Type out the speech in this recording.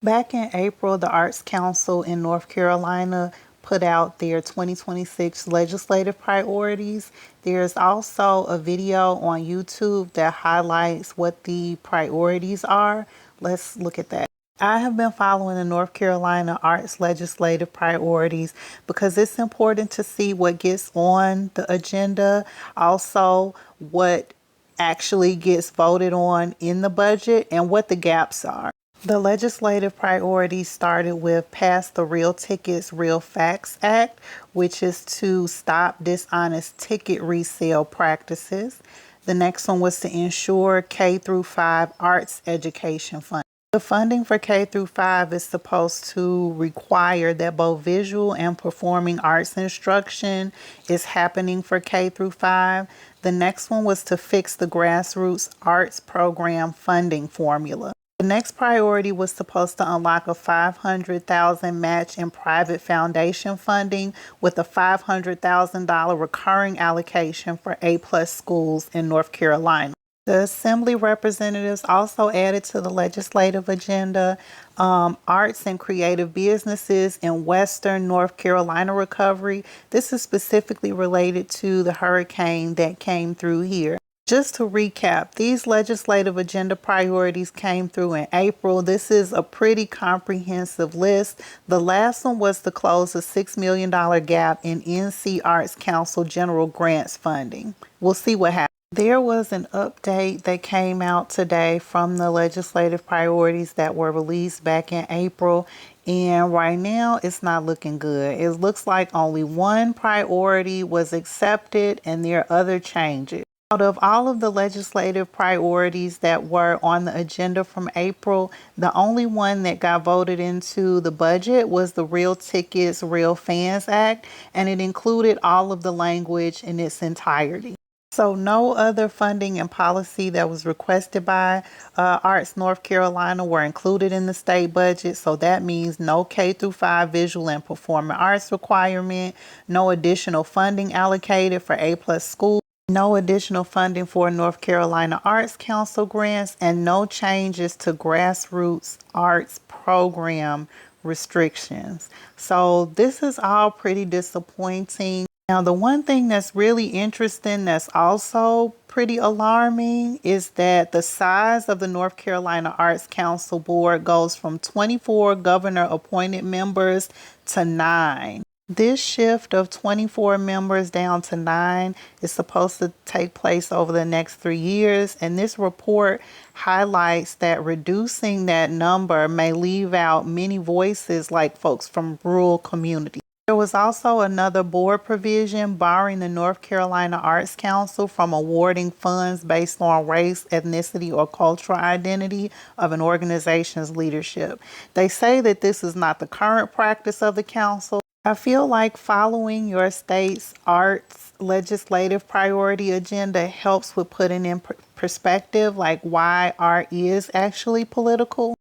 Back in April, the Arts Council in North Carolina put out their 2026 legislative priorities. There's also a video on YouTube that highlights what the priorities are. Let's look at that. I have been following the North Carolina Arts legislative priorities because it's important to see what gets on the agenda, also what actually gets voted on in the budget, and what the gaps are. The legislative priorities started with pass the Real Tickets, Real Facts Act, which is to stop dishonest ticket resale practices. The next one was to ensure K through 5 arts education funding. The funding for K through 5 is supposed to require that both visual and performing arts instruction is happening for K through 5. The next one was to fix the grassroots arts program funding formula. The next priority was supposed to unlock a $500,000 match in private foundation funding with a $500,000 recurring allocation for A+ schools in North Carolina. The Assembly representatives also added to the legislative agenda arts and creative businesses in Western North Carolina recovery. This is specifically related to the hurricane that came through here. Just to recap, these legislative agenda priorities came through in April. This is a pretty comprehensive list. The last one was to close a $6 million gap in NC Arts Council general grants funding. We'll see what happens. There was an update that came out today from the legislative priorities that were released back in April. And right now, it's not looking good. It looks like only one priority was accepted and there are other changes. Out of all of the legislative priorities that were on the agenda from April, the only one that got voted into the budget was the Real Tickets, Real Fans Act, and it included all of the language in its entirety. So no other funding and policy that was requested by Arts North Carolina were included in the state budget. So that means no K through 5 visual and performing arts requirement, no additional funding allocated for A+ schools, no additional funding for North Carolina Arts Council grants, and no changes to grassroots arts program restrictions. So this is all pretty disappointing. Now, the one thing that's really interesting that's also pretty alarming is that the size of the North Carolina Arts Council board goes from 24 governor appointed members to 9. This shift of 24 members down to 9 is supposed to take place over the next 3 years. And this report highlights that reducing that number may leave out many voices like folks from rural communities. There was also another board provision barring the North Carolina Arts Council from awarding funds based on race, ethnicity, or cultural identity of an organization's leadership. They say that this is not the current practice of the council. I feel like following your state's arts legislative priority agenda helps with putting in perspective like why art is actually political.